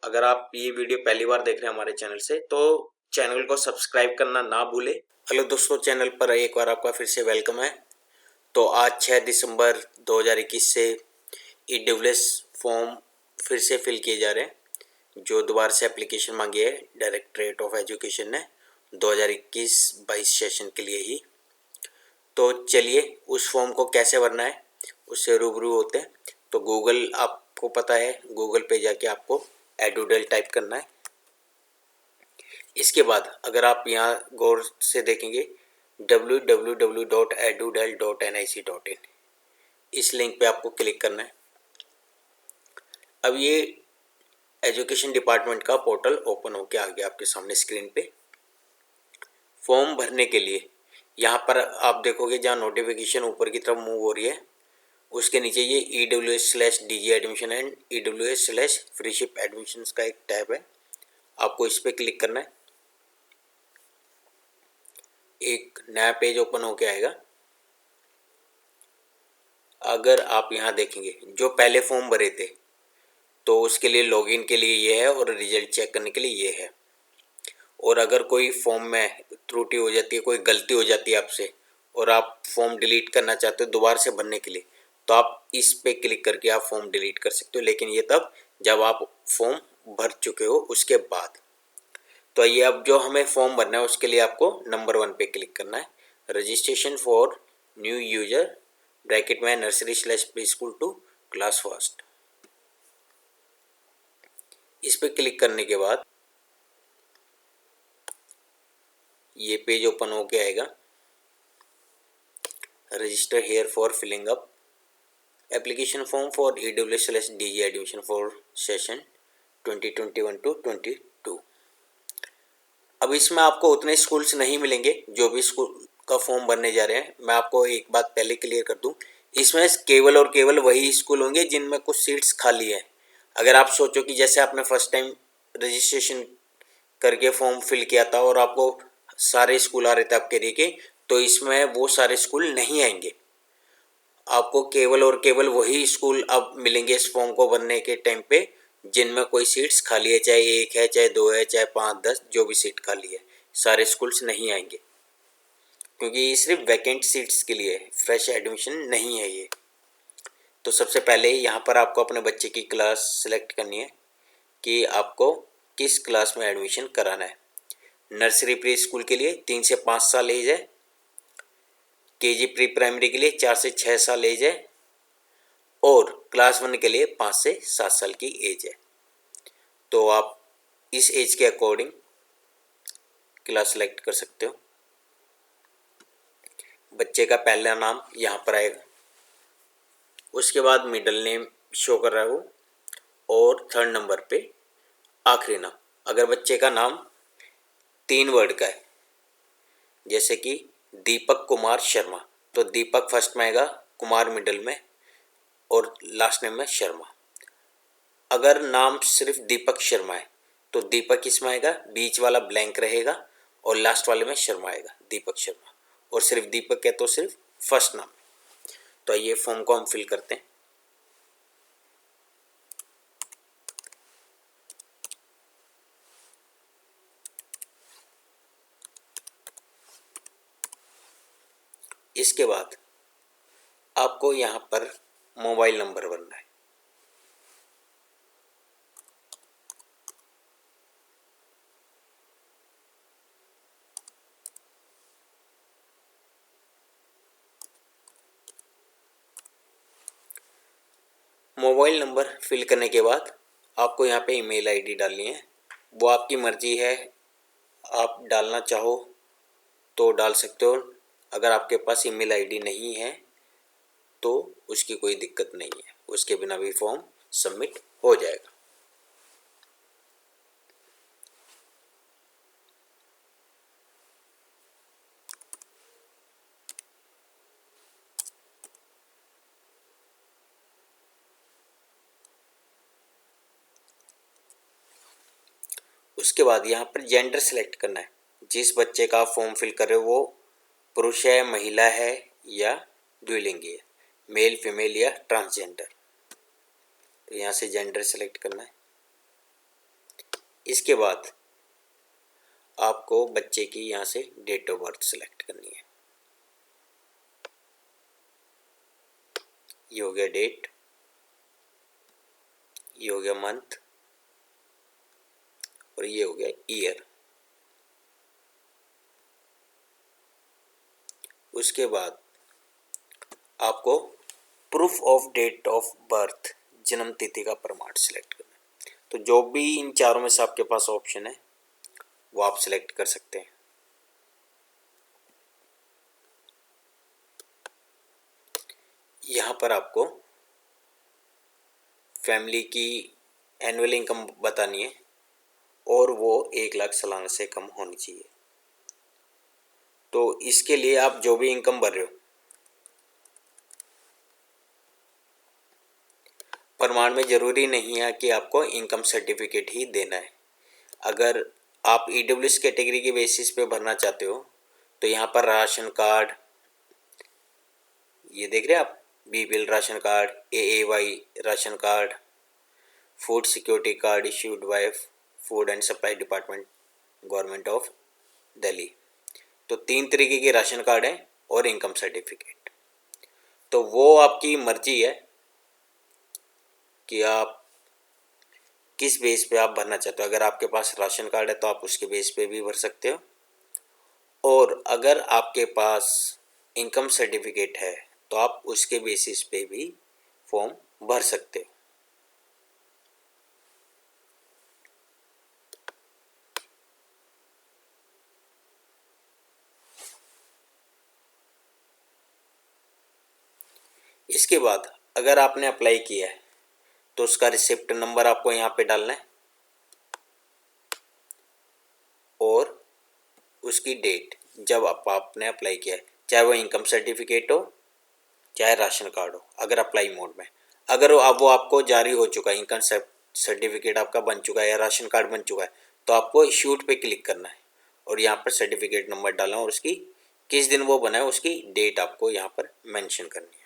अगर आप ये वीडियो पहली बार देख रहे हैं हमारे चैनल से तो चैनल को सब्सक्राइब करना ना भूलें। हेलो दोस्तों, चैनल पर एक बार आपका फिर से वेलकम है। तो आज 6 दिसंबर 2021 से EWS फॉर्म फिर से फिल किए जा रहे हैं, जो दोबारा से एप्लीकेशन मांगी है डायरेक्टरेट ऑफ एजुकेशन ने 2021-22 सेशन के लिए ही। तो चलिए उस फॉर्म को कैसे भरना है उससे रूबरू होते हैं। तो गूगल, आपको पता है, गूगल पे जाके आपको एडुडल टाइप करना है। इसके बाद अगर आप यहाँ गौर से देखेंगे www.edudel.nic.in, इस लिंक पे आपको क्लिक करना है। अब ये एजुकेशन डिपार्टमेंट का पोर्टल ओपन होके आ गया आपके सामने स्क्रीन पे। फॉर्म भरने के लिए यहाँ पर आप देखोगे जहाँ नोटिफिकेशन ऊपर की तरफ मूव हो रही है, उसके नीचे ये EWS/DG एडमिशन एंड EWS/फ्रीशिप एडमिशन्स का एक टैब है, आपको इस पर क्लिक करना है। एक नया पेज ओपन होके आएगा। अगर आप यहाँ देखेंगे जो पहले फॉर्म भरे थे तो उसके लिए लॉगिन के लिए ये है और रिजल्ट चेक करने के लिए ये है। और अगर कोई फॉर्म में त्रुटि हो जाती है, कोई गलती हो जाती है आपसे और आप फॉर्म डिलीट करना चाहते हो दोबारा से भरने के लिए, तो आप इस पे क्लिक करके आप फॉर्म डिलीट कर सकते हो, लेकिन ये तब जब आप फॉर्म भर चुके हो उसके बाद। तो ये अब जो हमें फॉर्म भरना है उसके लिए आपको नंबर 1 पे क्लिक करना है, registration for new user bracket में नर्सरी/प्री स्कूल टू क्लास फर्स्ट। इस पे क्लिक करने के बाद ये पेज ओपन होके आएगा। Register here for filling up application form for EWS/DG admission for session 2021-22। अब इसमें आपको उतने स्कूल्स नहीं मिलेंगे जो भी स्कूल का फॉर्म भरने जा रहे हैं। मैं आपको एक बात पहले क्लियर कर दूं, इसमें केवल और केवल वही स्कूल होंगे जिनमें कुछ सीट्स खाली है। अगर आप सोचो कि जैसे आपने फर्स्ट टाइम रजिस्ट्रेशन करके फॉर्म फिल किया था और आपको सारे स्कूल आ रहे थे आपके एरिया के, तो इसमें वो सारे स्कूल नहीं आएंगे। आपको केवल और केवल वही स्कूल अब मिलेंगे इस फॉर्म को भरने के टाइम पे जिनमें कोई सीट्स खाली है, चाहे 1 है, चाहे 2 है, चाहे 5, 10, जो भी सीट खाली है। सारे स्कूल्स नहीं आएंगे क्योंकि ये सिर्फ वैकेंट सीट्स के लिए है, फ्रेश एडमिशन नहीं है ये। तो सबसे पहले यहाँ पर आपको अपने बच्चे की क्लास सेलेक्ट करनी है कि आपको किस क्लास में एडमिशन कराना है। नर्सरी प्री स्कूल के लिए 3 से 5 साल एज है, KG प्री प्राइमरी के लिए 4 से 6 साल एज है और क्लास 1 के लिए 5 से 7 साल की एज है। तो आप इस एज के अकॉर्डिंग क्लास सेलेक्ट कर सकते हो। बच्चे का पहला नाम यहाँ पर आएगा, उसके बाद मिडिल नेम शो कर रहा है वो, और 3rd नंबर पे आखिरी नाम। अगर बच्चे का नाम 3 वर्ड का है, जैसे कि दीपक कुमार शर्मा, तो दीपक फर्स्ट में आएगा, कुमार मिडिल में और लास्ट नेम में शर्मा। अगर नाम सिर्फ दीपक शर्मा है तो दीपक इसमें आएगा, बीच वाला ब्लैंक रहेगा और लास्ट वाले में शर्मा आएगा, दीपक शर्मा। और सिर्फ दीपक है तो सिर्फ फर्स्ट नाम। तो ये फॉर्म को हम फिल करते हैं। इसके बाद आपको यहाँ पर मोबाइल नंबर भरना है। मोबाइल नंबर फिल करने के बाद आपको यहाँ पे ईमेल आईडी डालनी है। वो आपकी मर्जी है, आप डालना चाहो तो डाल सकते हो। अगर आपके पास ईमेल आईडी नहीं है तो उसकी कोई दिक्कत नहीं है, उसके बिना भी फॉर्म सबमिट हो जाएगा। उसके बाद यहाँ पर जेंडर सेलेक्ट करना है। जिस बच्चे का फॉर्म फिल कर रहे हो वो पुरुष है, महिला है या द्विलिंगी है, मेल, फीमेल या ट्रांसजेंडर। तो यहाँ से जेंडर सेलेक्ट करना है। इसके बाद आपको बच्चे की यहाँ से डेट ऑफ बर्थ सेलेक्ट करनी है। ये हो गया डेट, ये हो गया मंथ और ये हो गया ईयर। उसके बाद आपको proof of date of birth, जन्म तिथि का प्रमाण सिलेक्ट करना है। तो जो भी इन चारों में से आपके पास ऑप्शन है वो आप सिलेक्ट कर सकते हैं। यहाँ पर आपको फैमिली की एनुअल इनकम बतानी है और वो 1 लाख सालाना से कम होनी चाहिए। तो इसके लिए आप जो भी इनकम भर रहे हो, प्रमाण में ज़रूरी नहीं है कि आपको इनकम सर्टिफिकेट ही देना है। अगर आप ईडब्ल्यूएस कैटेगरी के बेसिस पे भरना चाहते हो तो यहाँ पर राशन कार्ड, ये देख रहे हैं आप, BPL ration card, AAY ration card, food security card issued by food and supply department, government of Delhi. तो 3 तरीके के राशन कार्ड हैं और इनकम सर्टिफिकेट। तो वो आपकी मर्जी है कि आप किस बेस पे आप भरना चाहते हो। अगर आपके पास राशन कार्ड है तो आप उसके बेस पे भी भर सकते हो, और अगर आपके पास इनकम सर्टिफिकेट है तो आप उसके बेसिस पे भी फॉर्म भर सकते हो। इसके बाद अगर आपने अप्लाई किया है तो उसका रिसिप्ट नंबर आपको यहाँ पे डालना है और उसकी डेट जब आपने अप्लाई किया है, चाहे वो इनकम सर्टिफिकेट हो चाहे राशन कार्ड हो, अगर अप्लाई मोड में। अगर वो आपको जारी हो चुका है, इनकम सर्टिफिकेट आपका बन चुका है या राशन कार्ड बन चुका है, तो आपको इश्यूड पे क्लिक करना है और यहाँ पर सर्टिफिकेट नंबर डालना और उसकी किस दिन वो बना है उसकी डेट आपको यहाँ पर मेंशन करनी है।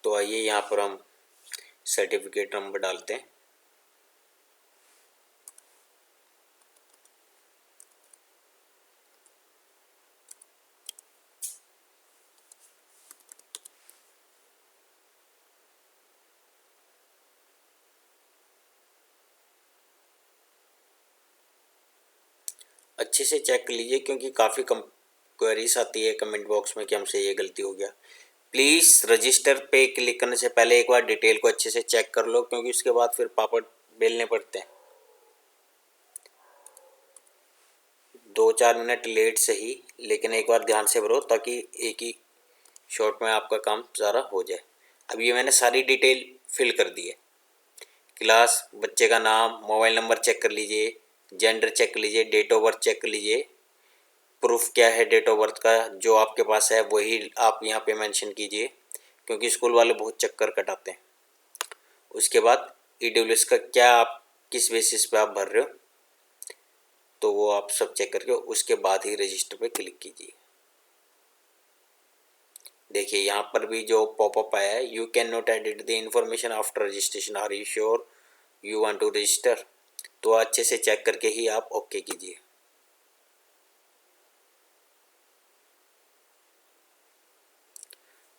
तो आइए यहाँ पर हम सर्टिफिकेट नंबर डालते हैं। अच्छे से चेक कर लीजिए क्योंकि काफ़ी क्वेरीज आती है कमेंट बॉक्स में कि हमसे ये गलती हो गया। प्लीज़ रजिस्टर पे क्लिक करने से पहले एक बार डिटेल को अच्छे से चेक कर लो, क्योंकि उसके बाद फिर पापड़ बेलने पड़ते हैं। 2-4 मिनट लेट सही, लेकिन एक बार ध्यान से भरो ताकि एक ही शॉट में आपका काम सारा हो जाए। अब ये मैंने सारी डिटेल फिल कर दी है। क्लास, बच्चे का नाम, मोबाइल नंबर चेक कर लीजिए, जेंडर चेक कर लीजिए, डेट ऑफ बर्थ चेक कर लीजिए। प्रूफ क्या है डेट ऑफ बर्थ का, जो आपके पास है वही आप यहाँ पे मेंशन कीजिए, क्योंकि स्कूल वाले बहुत चक्कर कटाते हैं। उसके बाद ईडब्ल्यूएस का क्या, आप किस बेसिस पे आप भर रहे हो, तो वो आप सब चेक करके उसके बाद ही रजिस्टर पे क्लिक कीजिए। देखिए यहाँ पर भी जो पॉपअप आया है, you can not edit the information after registration, are you sure you want to register. तो अच्छे से चेक करके ही आप ओके कीजिए।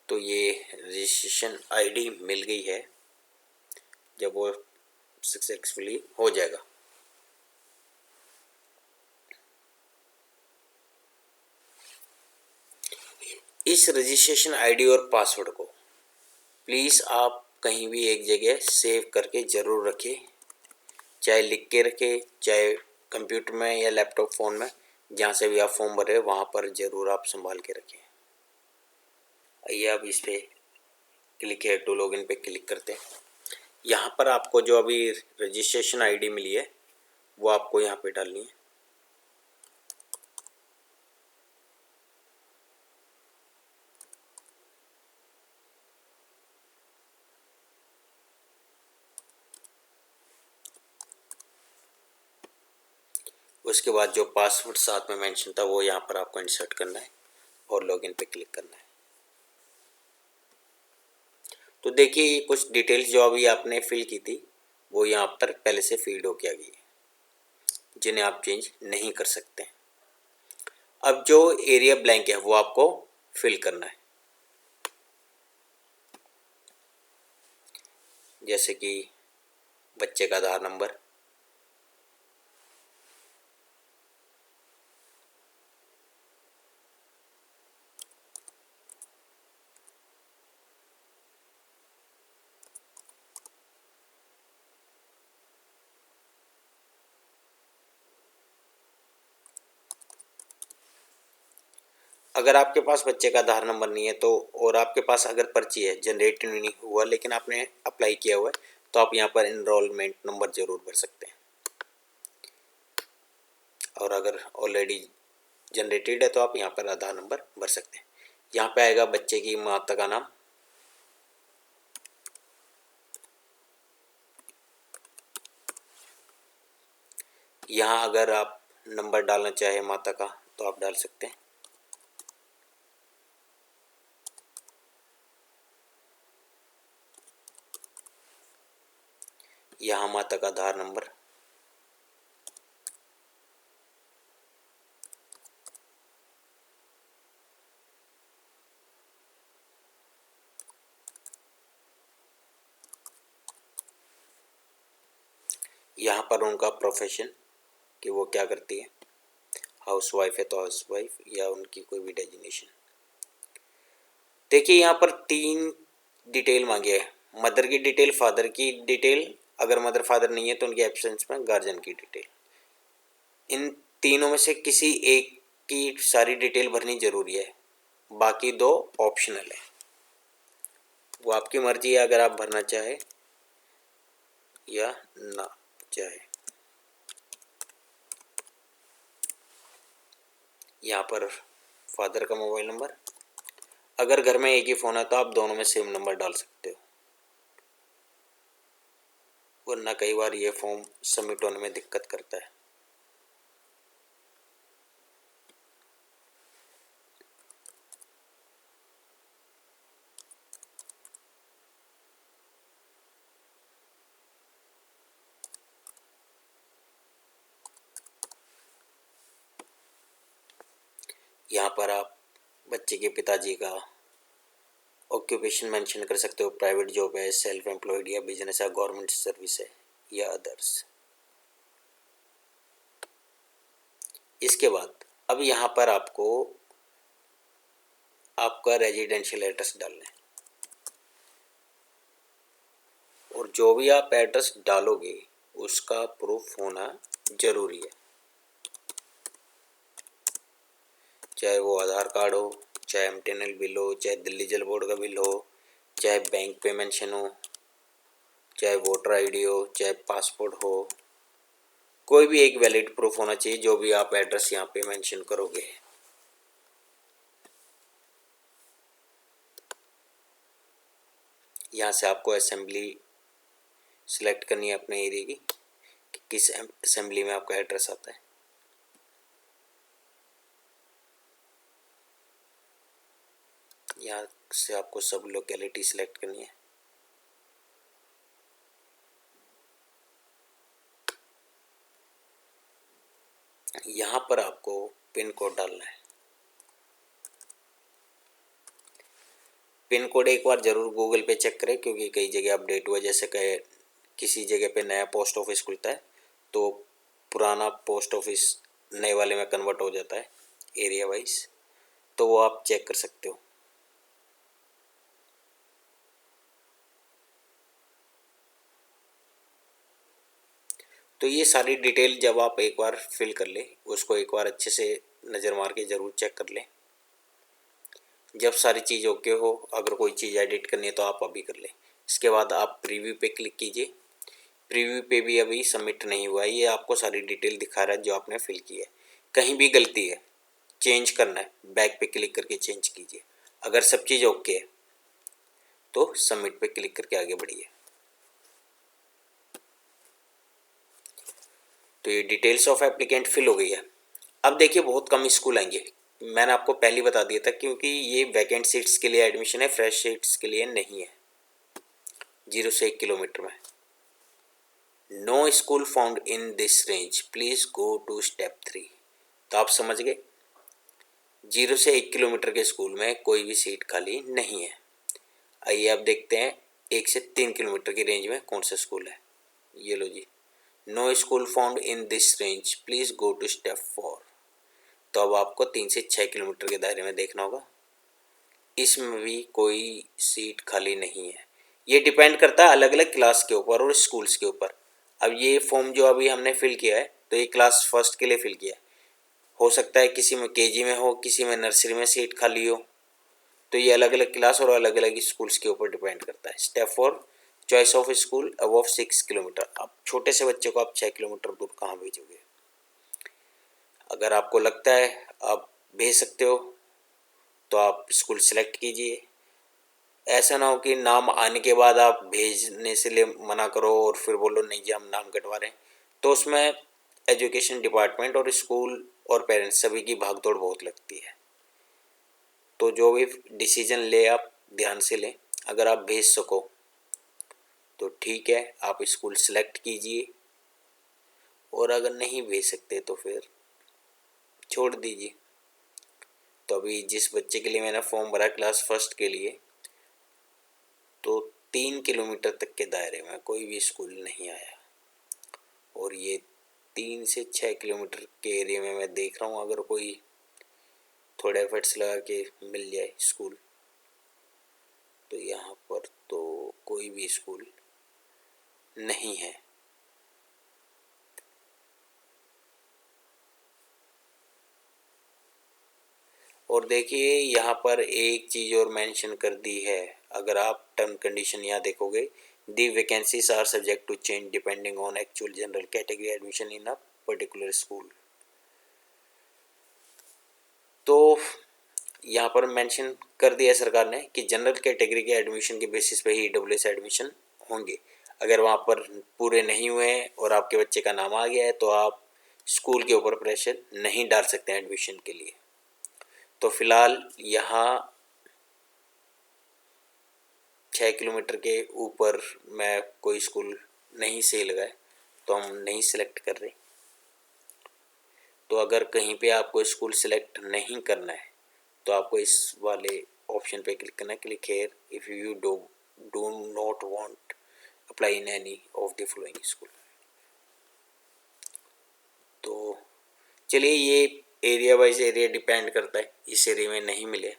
तो ये रजिस्ट्रेशन आईडी मिल गई है, जब वो सक्सेसफुली हो जाएगा। इस रजिस्ट्रेशन आईडी और पासवर्ड को प्लीज़ आप कहीं भी एक जगह सेव करके ज़रूर रखें, चाहे लिख के रखें, चाहे कंप्यूटर में या लैपटॉप फ़ोन में, जहाँ से भी आप फॉर्म भरे वहाँ पर ज़रूर आप संभाल के रखें। आइए आप इस पे क्लिक है टू लॉगिन पे क्लिक करते हैं। यहाँ पर आपको जो अभी रजिस्ट्रेशन आईडी मिली है वो आपको यहाँ पे डालनी है। उसके बाद जो पासवर्ड साथ में मेंशन था वो यहाँ पर आपको इंसर्ट करना है और लॉगिन पे क्लिक करना है। तो देखिए ये कुछ डिटेल्स जो अभी आपने फिल की थी वो यहाँ पर पहले से फीड होके आ गई है, जिन्हें आप चेंज नहीं कर सकते। अब जो एरिया ब्लैंक है वो आपको फिल करना है, जैसे कि बच्चे का आधार नंबर, अगर आपके पास बच्चे का आधार नंबर नहीं है तो, और आपके पास अगर पर्ची है, जनरेट नहीं हुआ लेकिन आपने अप्लाई किया हुआ है, तो आप यहाँ पर इनरोलमेंट नंबर जरूर भर सकते हैं। और अगर ऑलरेडी जनरेटेड है तो आप यहाँ पर आधार नंबर भर सकते हैं। यहाँ पे आएगा बच्चे की माता का नाम, यहाँ अगर आप नंबर डालना चाहे माता का तो आप डाल सकते हैं। यहाँ माता का आधार नंबर, यहाँ पर उनका प्रोफेशन कि वो क्या करती है, हाउस वाइफ है तो हाउस वाइफ, या उनकी कोई भी डेजिग्नेशन। देखिए यहाँ पर 3 डिटेल मांगे है, मदर की डिटेल, फादर की डिटेल, अगर मदर फादर नहीं है तो उनके एब्सेंस में गार्जियन की डिटेल। इन तीनों में से किसी एक की सारी डिटेल भरनी जरूरी है, बाकी 2 ऑप्शनल है, वो आपकी मर्जी है अगर आप भरना चाहे या ना चाहे। यहाँ पर फादर का मोबाइल नंबर, अगर घर में एक ही फ़ोन है तो आप दोनों में सेम नंबर डाल सकते हो, वरना कई बार ये फॉर्म सबमिट होने में दिक्कत करता है। यहाँ पर आप बच्चे के पिताजी का ऑक्यूपेशन मेंशन कर सकते हो, प्राइवेट जॉब है, सेल्फ एम्प्लॉयड या बिजनेस है, गवर्नमेंट सर्विस है या अदर्स। इसके बाद अब यहाँ पर आपको आपका रेजिडेंशियल एड्रेस डालना है, और जो भी आप एड्रेस डालोगे उसका प्रूफ होना जरूरी है, चाहे वो आधार कार्ड हो, चाहे एमटीएनएल बिल हो, चाहे दिल्ली जल बोर्ड का बिल हो, चाहे बैंक पे मेंशन हो, चाहे वोटर आईडी हो, चाहे पासपोर्ट हो, कोई भी एक वैलिड प्रूफ होना चाहिए जो भी आप एड्रेस यहाँ पे मेंशन करोगे। यहाँ से आपको असेंबली सिलेक्ट करनी है अपने एरिया की कि किस असेंबली में आपका एड्रेस आता है। यहाँ से आपको सब लोकेलिटी सिलेक्ट करनी है। यहाँ पर आपको पिन कोड डालना है। पिन कोड एक बार ज़रूर गूगल पे चेक करें, क्योंकि कई जगह अपडेट हुआ, जैसे कि किसी जगह पे नया पोस्ट ऑफिस खुलता है तो पुराना पोस्ट ऑफिस नए वाले में कन्वर्ट हो जाता है एरिया वाइज, तो वो आप चेक कर सकते हो। तो ये सारी डिटेल जब आप एक बार फिल कर ले, उसको एक बार अच्छे से नज़र मार के ज़रूर चेक कर लें। जब सारी चीज़ ओके हो, अगर कोई चीज़ एडिट करनी है तो आप अभी कर लें। इसके बाद आप प्रीव्यू पे क्लिक कीजिए। प्रीव्यू पे भी अभी सबमिट नहीं हुआ है, ये आपको सारी डिटेल दिखा रहा है जो आपने फिल की है। कहीं भी गलती है, चेंज करना है, बैक पे क्लिक करके चेंज कीजिए। अगर सब चीज़ ओके है तो सबमिट पे क्लिक करके आगे बढ़िए। तो ये डिटेल्स ऑफ एप्लीकेंट फिल हो गई है। अब देखिए बहुत कम स्कूल आएंगे, मैंने आपको पहले बता दिया था, क्योंकि ये वैकेंट सीट्स के लिए एडमिशन है, फ्रेश सीट्स के लिए नहीं है। 0 से 1 किलोमीटर में no school found in this range, please go to step 3। तो आप समझ गए, 0 से 1 किलोमीटर के स्कूल में कोई भी सीट खाली नहीं है। आइए आप देखते हैं 1 से 3 किलोमीटर की रेंज में कौन सा स्कूल है। ये लो जी, no school found in this range, please go to step 4। तो अब आपको 3 से 6 किलोमीटर के दायरे में देखना होगा, इसमें भी कोई सीट खाली नहीं है। ये डिपेंड करता है अलग अलग क्लास के ऊपर और स्कूल्स के ऊपर। अब ये फॉर्म जो अभी हमने फिल किया है, तो ये क्लास फर्स्ट के लिए फिल किया है। हो सकता है किसी में केजी में हो, किसी में नर्सरी में सीट खाली हो, तो ये अलग अलग क्लास और अलग अलग स्कूल्स के ऊपर डिपेंड करता है। Step 4, choice of school above 6 kilometre. अब छोटे से बच्चे को आप 6 किलोमीटर दूर कहाँ भेजोगे? अगर आपको लगता है आप भेज सकते हो तो आप स्कूल सेलेक्ट कीजिए। ऐसा ना हो कि नाम आने के बाद आप भेजने से ले मना करो और फिर बोलो नहीं जी हम नाम कटवा रहे हैं, तो उसमें एजुकेशन डिपार्टमेंट और स्कूल और पेरेंट्स सभी की भागदौड़ बहुत लगती है। तो जो भी डिसीजन ले आप ध्यान से लें। अगर आप भेज सको तो ठीक है, आप स्कूल सेलेक्ट कीजिए, और अगर नहीं भेज सकते तो फिर छोड़ दीजिए। तो अभी जिस बच्चे के लिए मैंने फॉर्म भरा क्लास फर्स्ट के लिए, तो 3 किलोमीटर तक के दायरे में कोई भी स्कूल नहीं आया, और ये 3 से 6 किलोमीटर के एरिया में मैं देख रहा हूँ अगर कोई थोड़ा एफर्ट्स लगा के मिल जाए स्कूल, तो यहाँ पर तो कोई भी स्कूल नहीं है। और देखिए यहाँ पर एक चीज़ और मेंशन कर दी है, अगर आप टर्म कंडीशन यहाँ देखोगे, the vacancies are subject to change depending on actual general category admission in a particular school. तो यहाँ पर मेंशन कर दिया सरकार ने कि जनरल कैटेगरी के एडमिशन के बेसिस पे ही ईडब्ल्यूएस एडमिशन होंगे। अगर वहाँ पर पूरे नहीं हुए हैं और आपके बच्चे का नाम आ गया है तो आप स्कूल के ऊपर प्रेशर नहीं डाल सकते हैं एडमिशन के लिए। तो फिलहाल यहाँ 6 किलोमीटर के ऊपर मैं कोई स्कूल नहीं सही लगा है, तो हम नहीं सिलेक्ट कर रहे। तो अगर कहीं पे आपको स्कूल सिलेक्ट नहीं करना है तो आपको इस वाले ऑप्शन पे क्लिक करना है, click here if you do not want apply in any of the following school. तो चलिए, ये एरिया वाइज एरिया डिपेंड करता है, इस एरिया में नहीं मिले,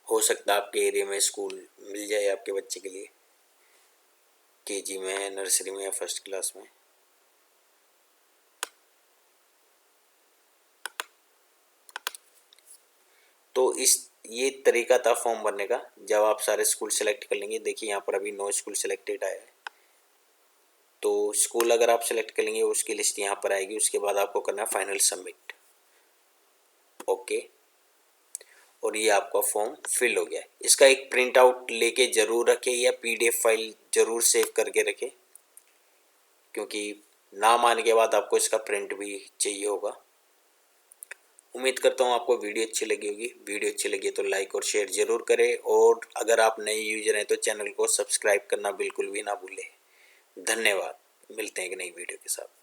हो सकता है आपके एरिया में स्कूल मिल जाए आपके बच्चे के लिए, केजी में, नर्सरी में या फर्स्ट क्लास में। तो ये तरीका था फॉर्म भरने का। जब आप सारे स्कूल सेलेक्ट कर लेंगे, देखिए यहाँ पर अभी 9 स्कूल सेलेक्टेड आया है, तो स्कूल अगर आप सेलेक्ट कर लेंगे उसकी लिस्ट यहाँ पर आएगी, उसके बाद आपको करना है फाइनल सबमिट। ओके, और ये आपका फॉर्म फिल हो गया है। इसका एक प्रिंट आउट लेके ज़रूर रखें या पीडीएफ फाइल ज़रूर सेव करके रखें, क्योंकि नाम आने के बाद आपको इसका प्रिंट भी चाहिए होगा। उम्मीद करता हूँ आपको वीडियो अच्छी लगी होगी। वीडियो अच्छी लगी तो लाइक और शेयर ज़रूर करें, और अगर आप नए यूजर हैं तो चैनल को सब्सक्राइब करना बिल्कुल भी ना भूलें। धन्यवाद, मिलते हैं एक नई वीडियो के साथ।